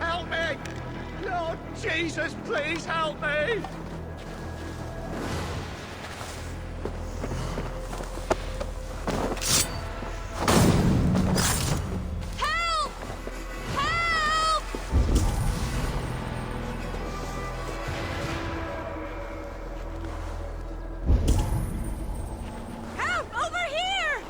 Help me! Lord Jesus, please help me! Help! Help! Help! Over here!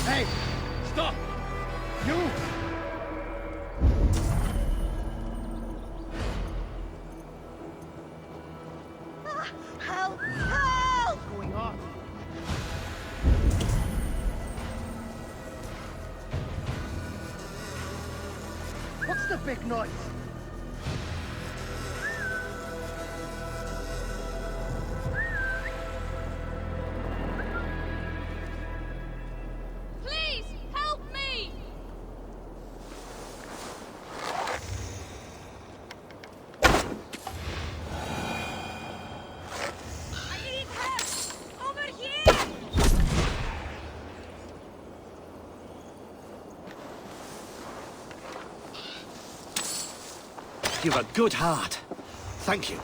Hey! Stop! You! Help! Help! What's going on? What's the big noise? Please, help me! I need help! Over here! You've a good heart. Thank you.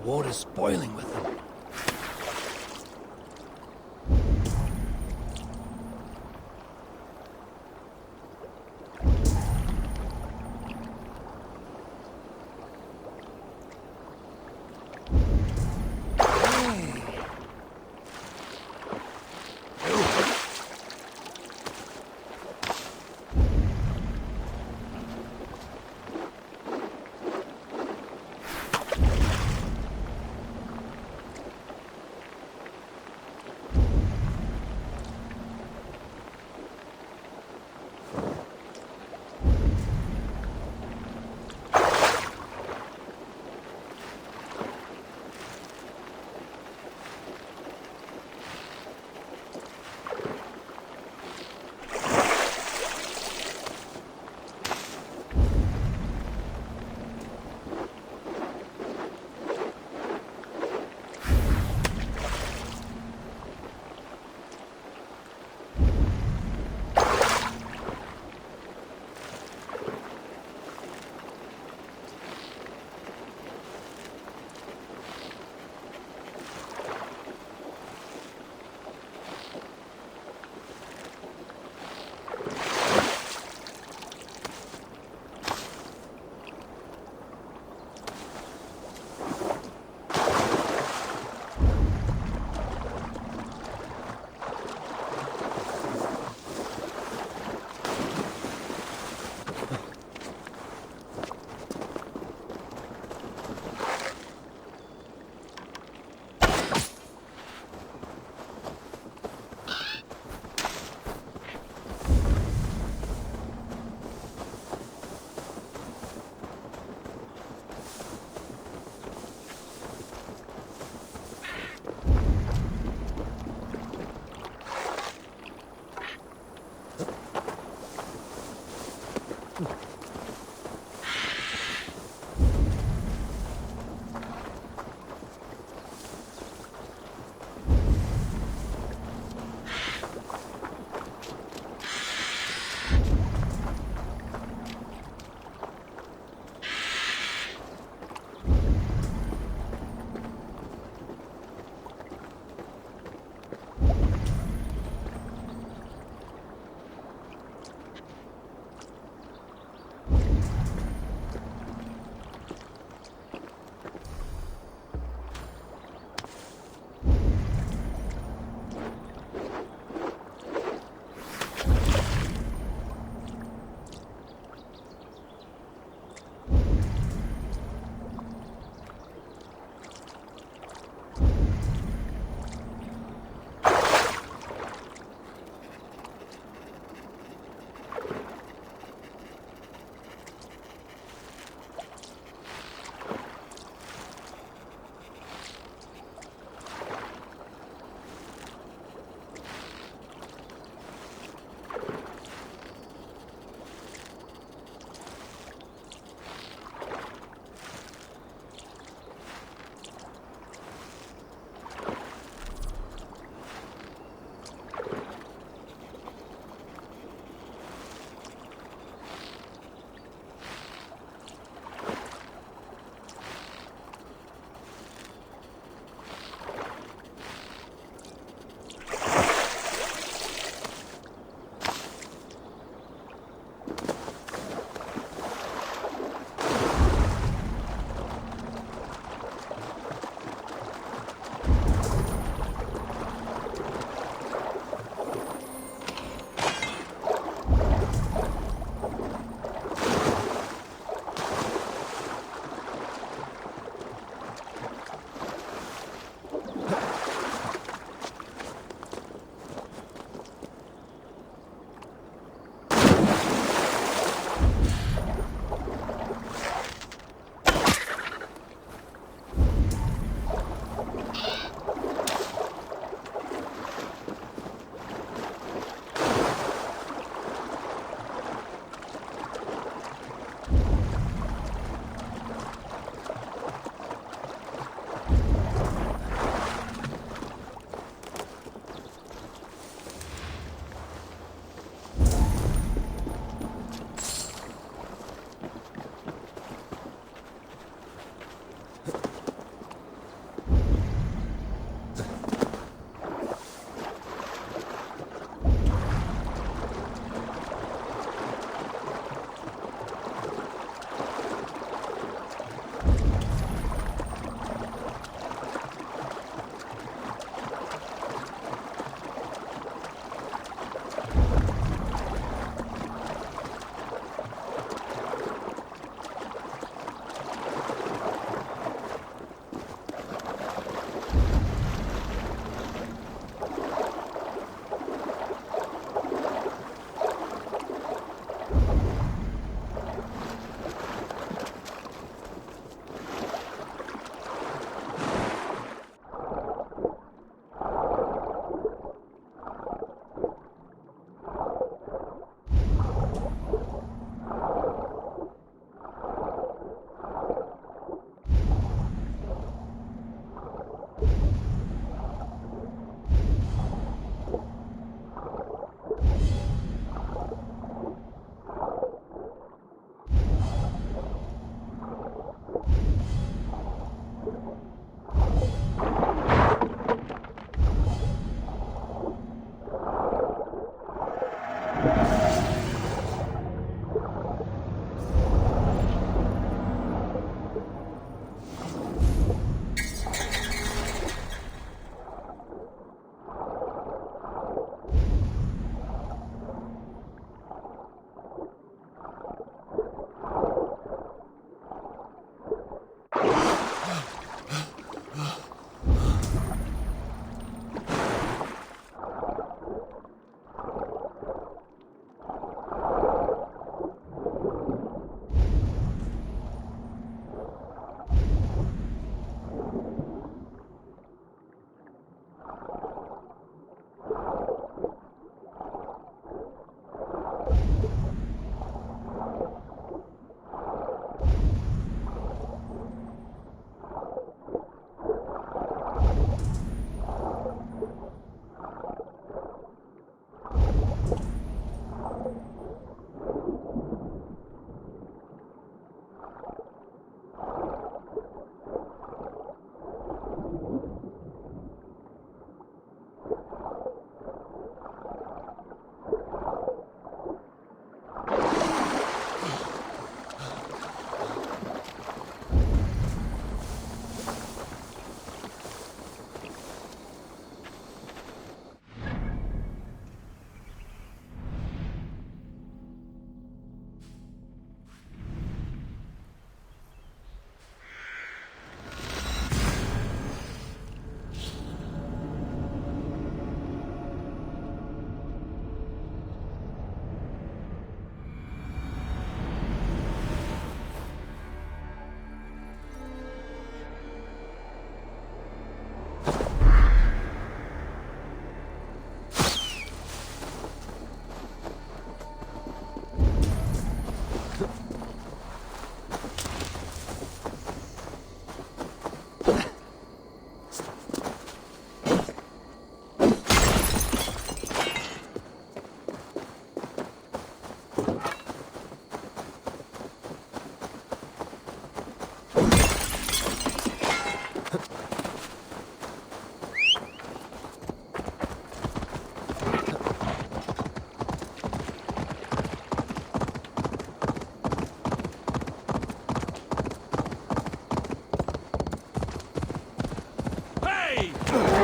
Water's boiling with them.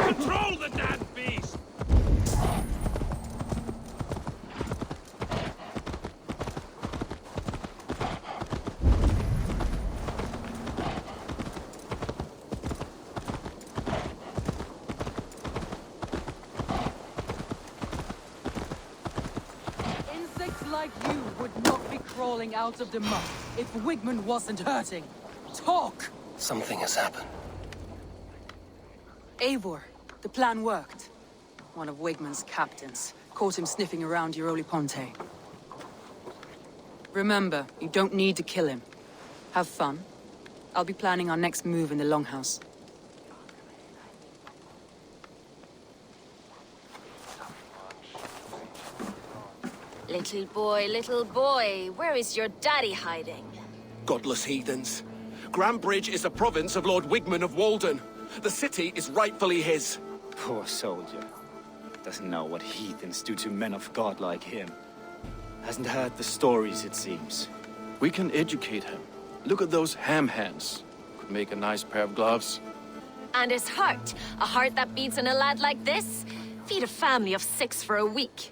Control the damn beast! Insects like you would not be crawling out of the muck if Wigman wasn't hurting. Talk! Something has happened. Eivor, the plan worked. One of Wigman's captains caught him sniffing around Euroli Ponte. Remember, you don't need to kill him. Have fun. I'll be planning our next move in the Longhouse. Little boy, where is your daddy hiding? Godless heathens. Grambridge is a province of Lord Wigman of Walden. The city is rightfully his. Poor soldier. Doesn't know what heathens do to men of God like him. Hasn't heard the stories, it seems. We can educate him. Look at those ham hands. Could make a nice pair of gloves. And his heart, a heart that beats in a lad like this? Feed a family of 6 for a week.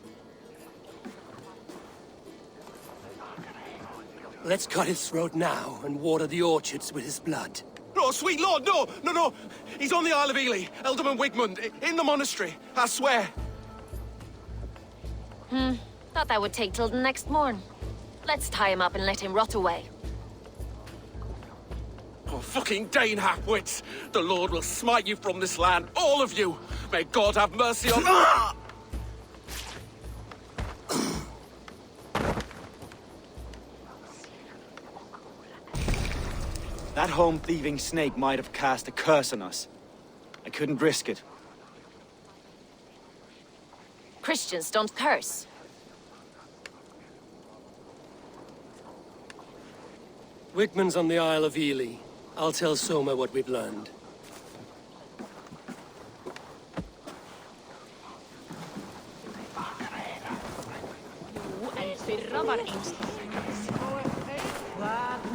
Let's cut his throat now and water the orchards with his blood. No, sweet lord, no, no, no. He's on the Isle of Ely, Ealdorman Wigmund, in the monastery, I swear. Thought that would take till the next morn. Let's tie him up and let him rot away. Oh, fucking Dane half-wits. The Lord will smite you from this land, all of you. May God have mercy on... That home-thieving snake might have cast a curse on us. I couldn't risk it. Christians don't curse. Wigman's on the Isle of Ely. I'll tell Soma what we've learned.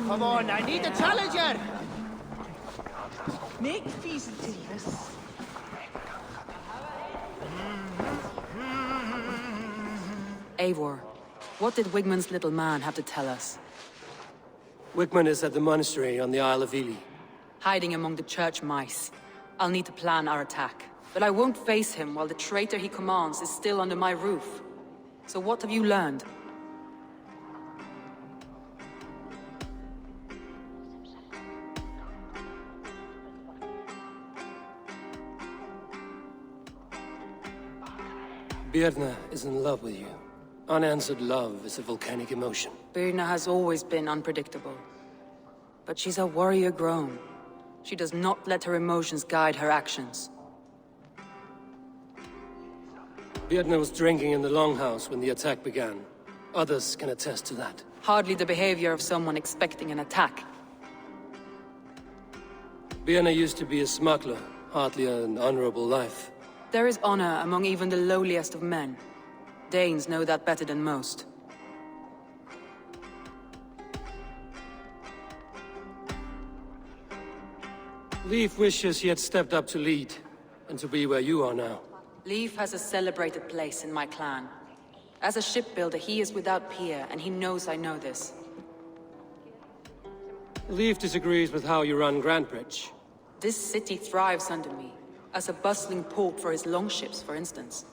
Come on, I need a challenger! Make peace to this. Eivor, what did Wigman's little man have to tell us? Wigman is at the monastery on the Isle of Ely. Hiding among the church mice. I'll need to plan our attack. But I won't face him while the traitor he commands is still under my roof. So what have you learned? Birna is in love with you. Unanswered love is a volcanic emotion. Birna has always been unpredictable. But she's a warrior grown. She does not let her emotions guide her actions. Birna was drinking in the Longhouse when the attack began. Others can attest to that. Hardly the behavior of someone expecting an attack. Birna used to be a smuggler, hardly an honorable life. There is honor among even the lowliest of men. Danes know that better than most. Leif wishes he had stepped up to lead, and to be where you are now. Leif has a celebrated place in my clan. As a shipbuilder, he is without peer, and he knows I know this. Leif disagrees with how you run Grandbridge. This city thrives under me, as a bustling port for his longships, for instance.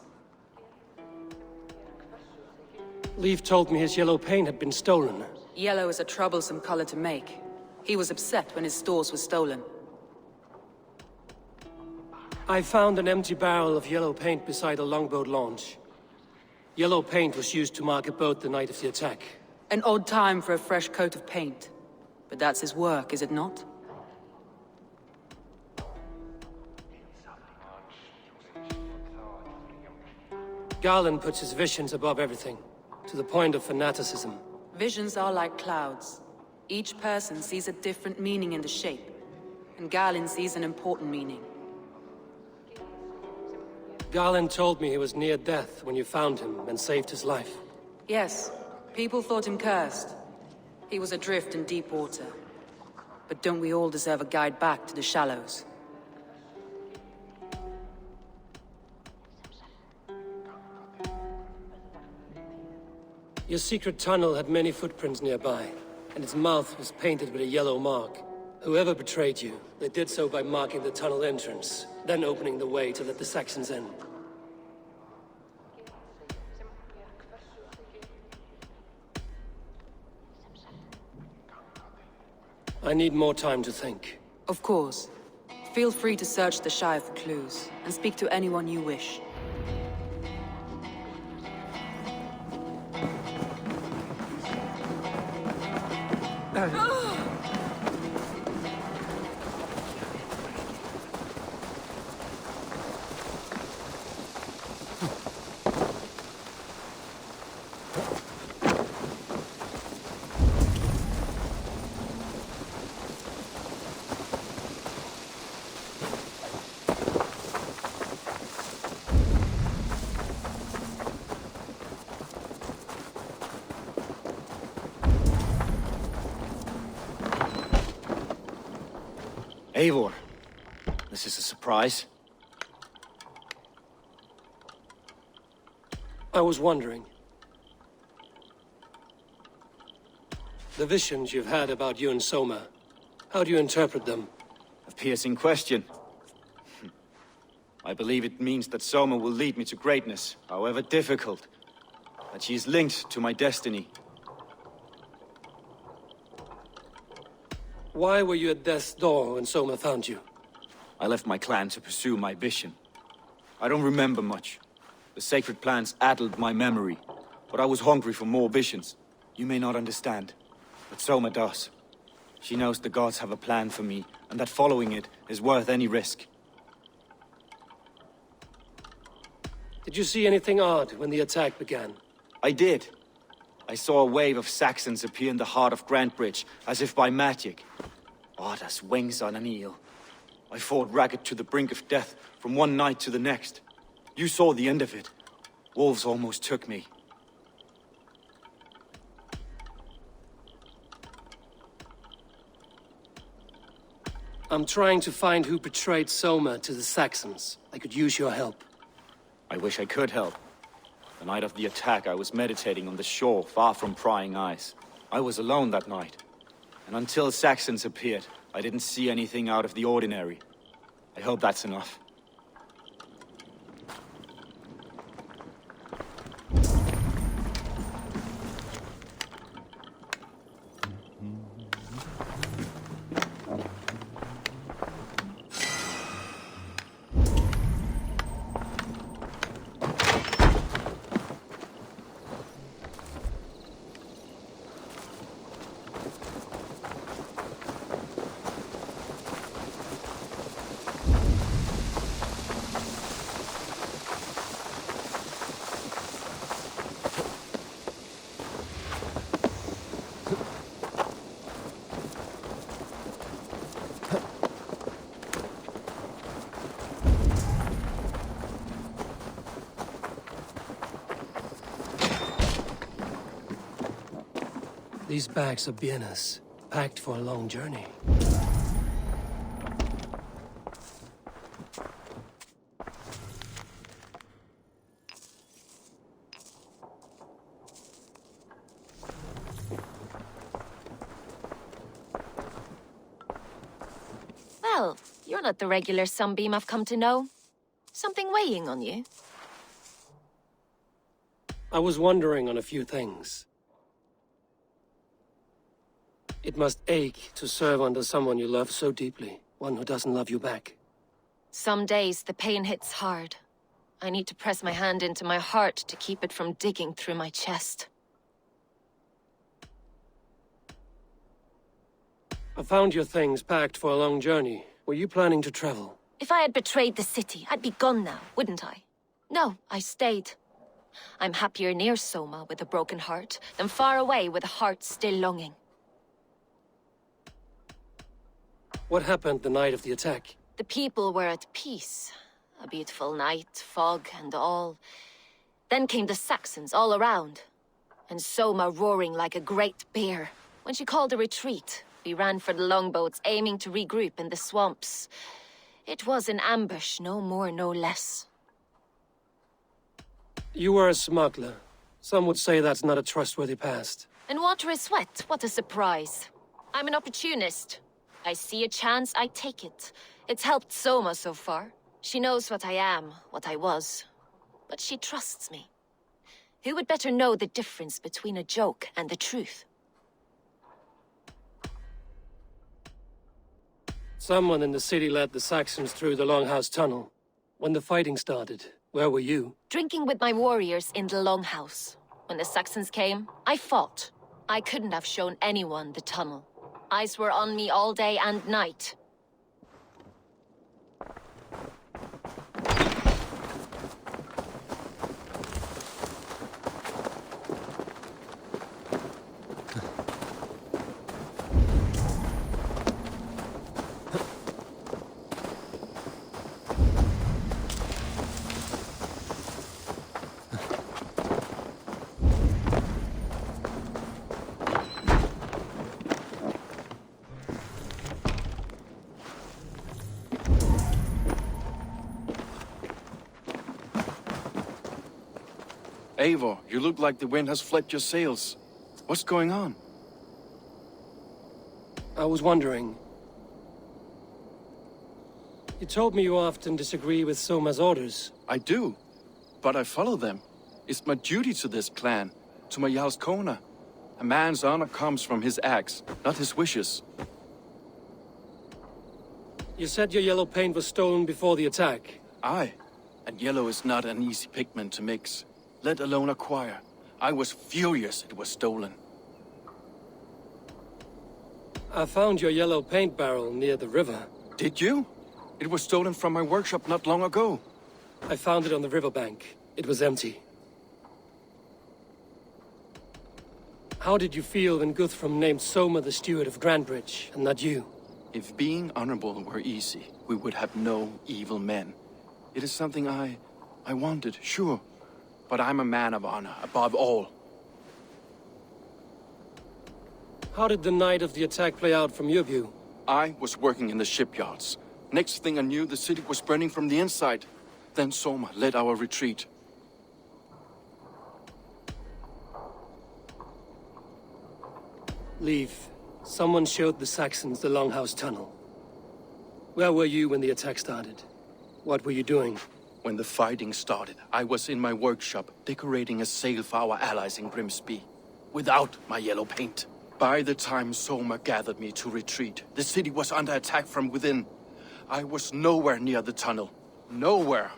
Leif told me his yellow paint had been stolen. Yellow is a troublesome color to make. He was upset when his stores were stolen. I found an empty barrel of yellow paint beside a longboat launch. Yellow paint was used to mark a boat the night of the attack. An odd time for a fresh coat of paint. But that's his work, is it not? Garland puts his visions above everything, to the point of fanaticism. Visions are like clouds. Each person sees a different meaning in the shape, and Garland sees an important meaning. Garland told me he was near death when you found him and saved his life. Yes, people thought him cursed. He was adrift in deep water. But don't we all deserve a guide back to the shallows? Your secret tunnel had many footprints nearby, and its mouth was painted with a yellow mark. Whoever betrayed you, they did so by marking the tunnel entrance, then opening the way to let the Saxons in. I need more time to think. Of course. Feel free to search the Shire for clues, and speak to anyone you wish. Eivor, this is a surprise. I was wondering. The visions you've had about you and Soma, how do you interpret them? A piercing question. I believe it means that Soma will lead me to greatness, however difficult. That she is linked to my destiny. Why were you at death's door when Soma found you? I left my clan to pursue my vision. I don't remember much. The sacred plants addled my memory, but I was hungry for more visions. You may not understand, but Soma does. She knows the gods have a plan for me, and that following it is worth any risk. Did you see anything odd when the attack began? I did. I saw a wave of Saxons appear in the heart of Grantebridge, as if by magic. Odd as wings on an eel. I fought ragged to the brink of death from one night to the next. You saw the end of it. Wolves almost took me. I'm trying to find who betrayed Soma to the Saxons. I could use your help. I wish I could help. The night of the attack, I was meditating on the shore, far from prying eyes. I was alone that night. And until Saxons appeared, I didn't see anything out of the ordinary. I hope that's enough. These bags are bienes, packed for a long journey. Well, you're not the regular sunbeam I've come to know. Something weighing on you? I was wondering on a few things. It must ache to serve under someone you love so deeply, one who doesn't love you back. Some days the pain hits hard. I need to press my hand into my heart to keep it from digging through my chest. I found your things packed for a long journey. Were you planning to travel? If I had betrayed the city, I'd be gone now, wouldn't I? No, I stayed. I'm happier near Soma with a broken heart than far away with a heart still longing. What happened the night of the attack? The people were at peace. A beautiful night, fog and all. Then came the Saxons all around. And Soma roaring like a great bear. When she called a retreat, we ran for the longboats, aiming to regroup in the swamps. It was an ambush, no more, no less. You were a smuggler, Some would say that's not a trustworthy past. And water is wet. What a surprise. I'm an opportunist. I see a chance, I take it. It's helped Soma so far. She knows what I am, what I was. But she trusts me. Who would better know the difference between a joke and the truth? Someone in the city led the Saxons through the Longhouse Tunnel. When the fighting started, where were you? Drinking with my warriors in the Longhouse. When the Saxons came, I fought. I couldn't have shown anyone the tunnel. Eyes were on me all day and night. Eivor, you look like the wind has fled your sails. What's going on? I was wondering. You told me you often disagree with Soma's orders. I do, but I follow them. It's my duty to this clan, to my Jarl's Kona. A man's honor comes from his acts, not his wishes. You said your yellow paint was stolen before the attack. Aye, and yellow is not an easy pigment to mix, let alone acquire. I was furious it was stolen. I found your yellow paint barrel near the river. Did you? It was stolen from my workshop not long ago. I found it on the riverbank. It was empty. How did you feel when Guthrum named Soma the steward of Grandbridge, and not you? If being honorable were easy, we would have no evil men. It is something I wanted, sure. But I'm a man of honor, above all. How did the night of the attack play out from your view? I was working in the shipyards. Next thing I knew, the city was burning from the inside. Then Soma led our retreat. Leave. Someone showed the Saxons the Longhouse Tunnel. Where were you when the attack started? What were you doing? When the fighting started, I was in my workshop, decorating a sail for our allies in Grimsby. Without my yellow paint. By the time Soma gathered me to retreat, the city was under attack from within. I was nowhere near the tunnel. Nowhere.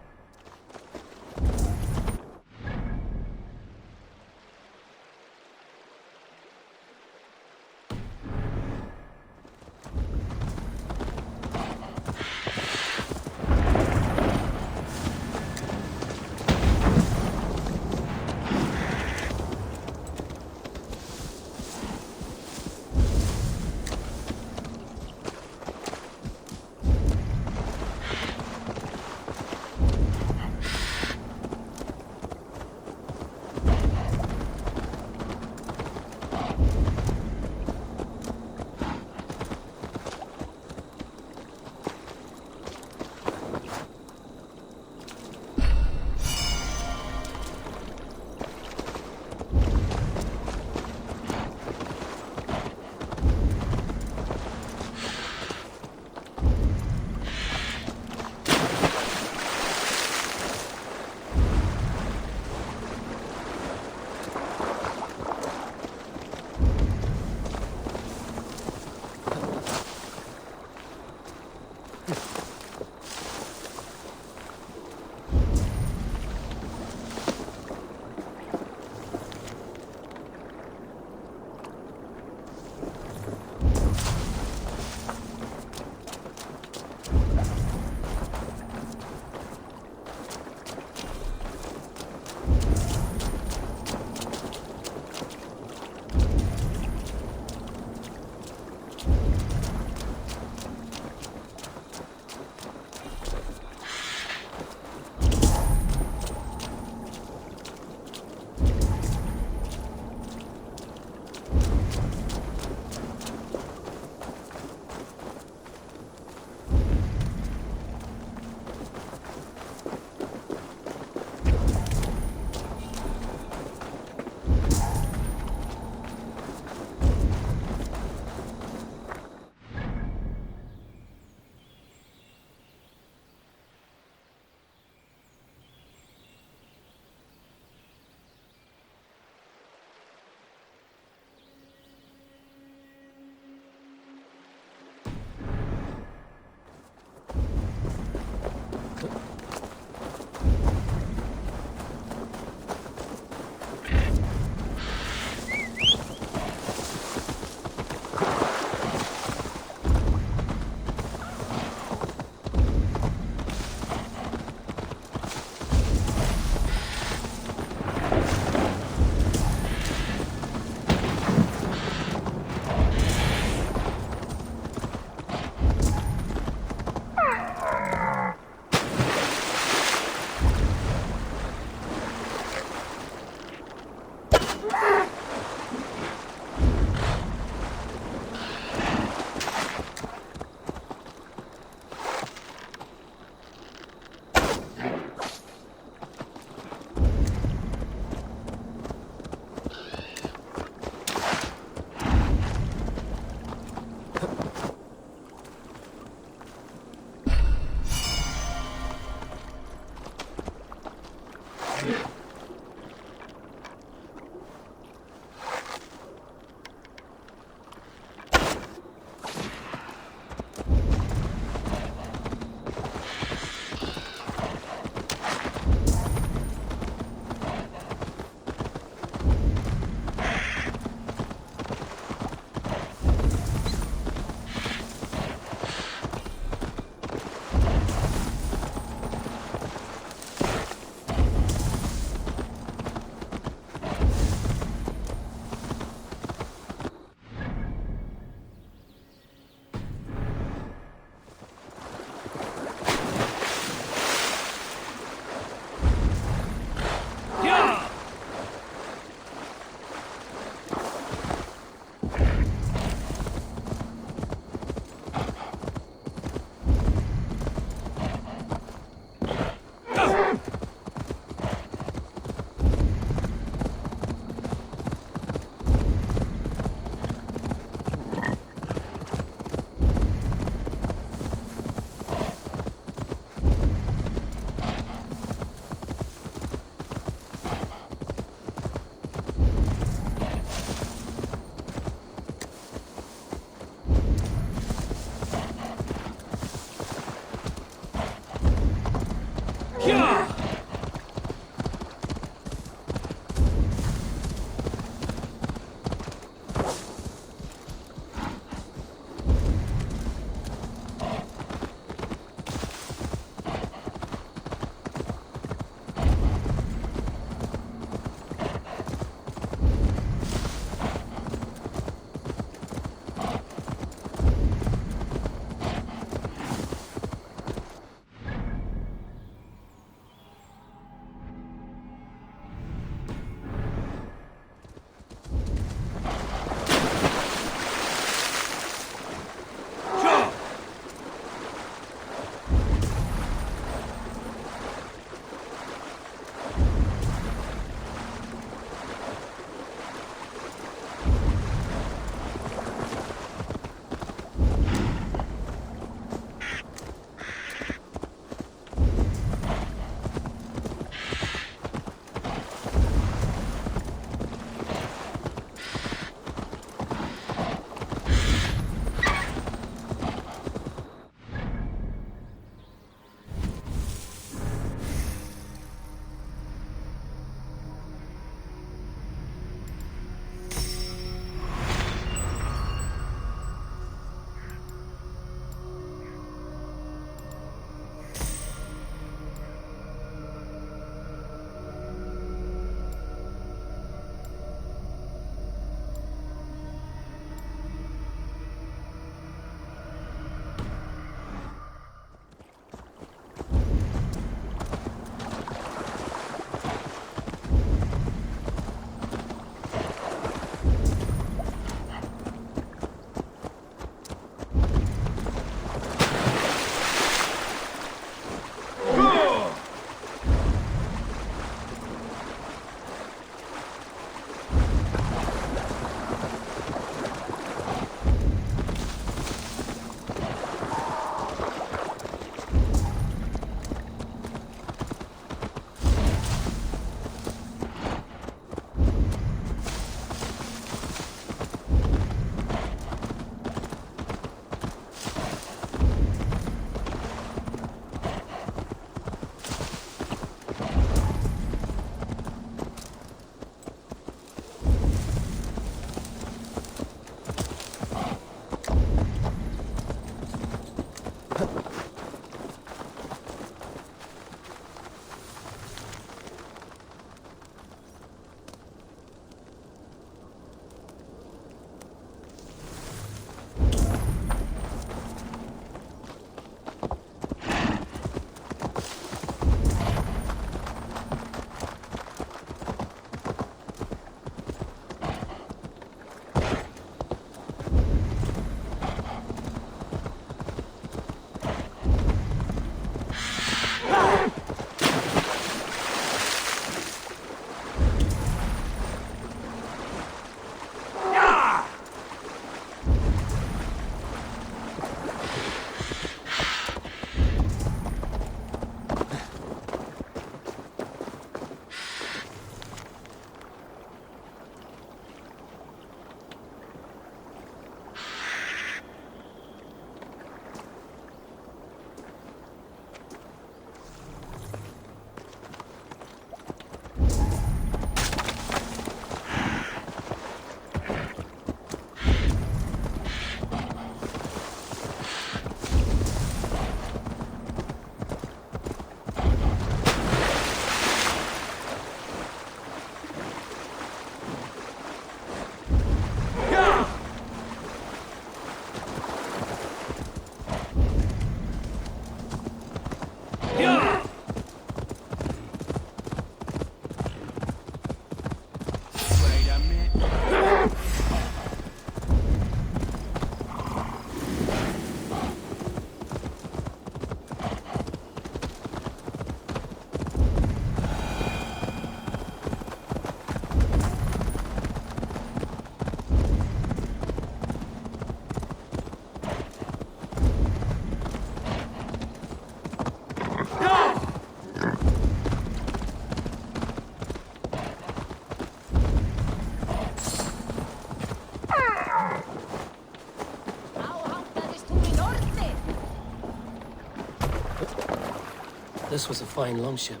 This was a fine longship,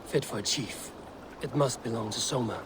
fit for a chief. It must belong to Soma.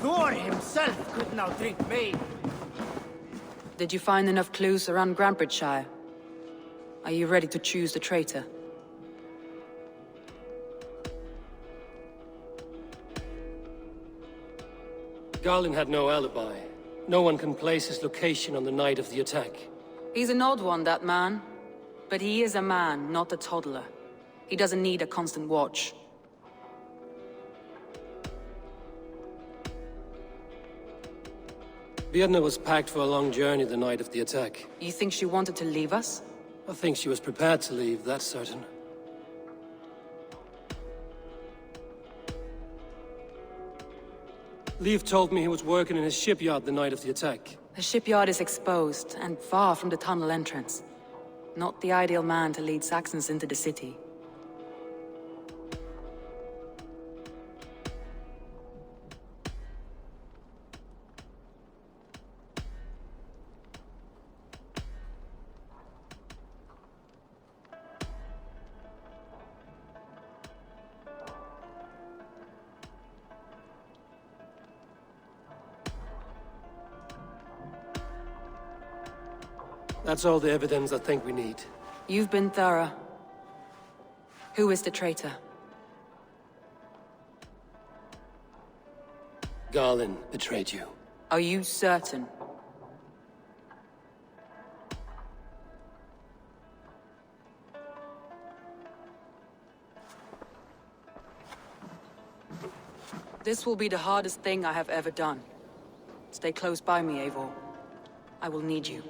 Thor himself could not drink me. Did you find enough clues around Grantbridgeshire? Are you ready to choose the traitor? Garlin had no alibi. No one can place his location on the night of the attack. He's an odd one, that man. But he is a man, not a toddler. He doesn't need a constant watch. Birna was packed for a long journey the night of the attack. You think she wanted to leave us? I think she was prepared to leave, that's certain. Leif told me he was working in his shipyard the night of the attack. The shipyard is exposed, and far from the tunnel entrance. Not the ideal man to lead Saxons into the city. That's all the evidence I think we need. You've been thorough. Who is the traitor? Garlin betrayed you. Are you certain? This will be the hardest thing I have ever done. Stay close by me, Eivor. I will need you.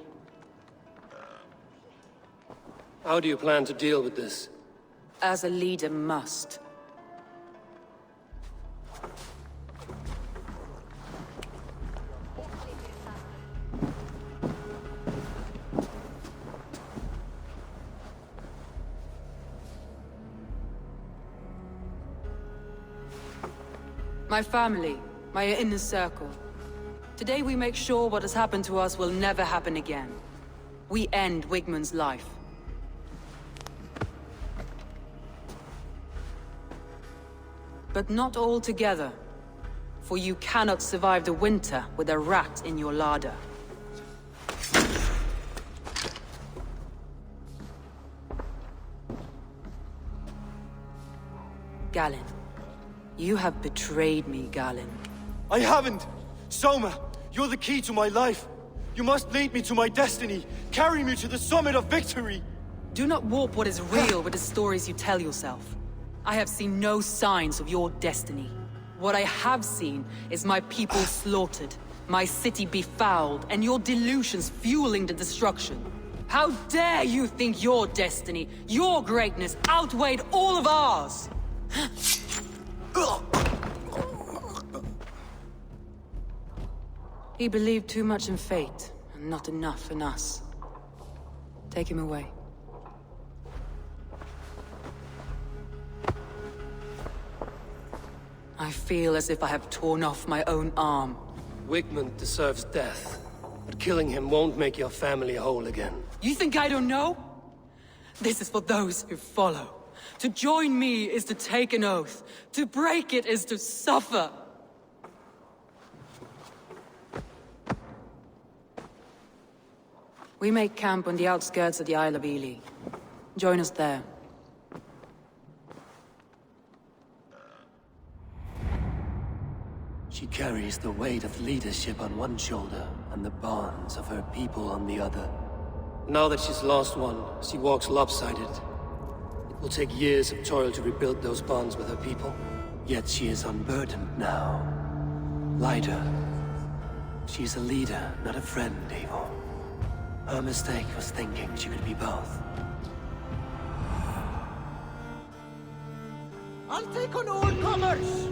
How do you plan to deal with this? As a leader must. My family, my inner circle. Today we make sure what has happened to us will never happen again. We end Wigmund's life. But not all together. For you cannot survive the winter with a rat in your larder. Galen. You have betrayed me, Galen. I haven't! Soma, you're the key to my life. You must lead me to my destiny. Carry me to the summit of victory. Do not warp what is real with the stories you tell yourself. I have seen no signs of your destiny. What I have seen is my people slaughtered, my city befouled, and your delusions fueling the destruction. How dare you think your destiny, your greatness, outweighed all of ours? He believed too much in fate, and not enough in us. Take him away. I feel as if I have torn off my own arm. Wigmund deserves death, but killing him won't make your family whole again. You think I don't know? This is for those who follow. To join me is to take an oath. To break it is to suffer. We make camp on the outskirts of the Isle of Ely. Join us there. She carries the weight of leadership on one shoulder and the bonds of her people on the other. Now that she's lost one, she walks lopsided. It will take years of toil to rebuild those bonds with her people. Yet she is unburdened now. Lighter. She's a leader, not a friend, Eivor. Her mistake was thinking she could be both. I'll take on all comers!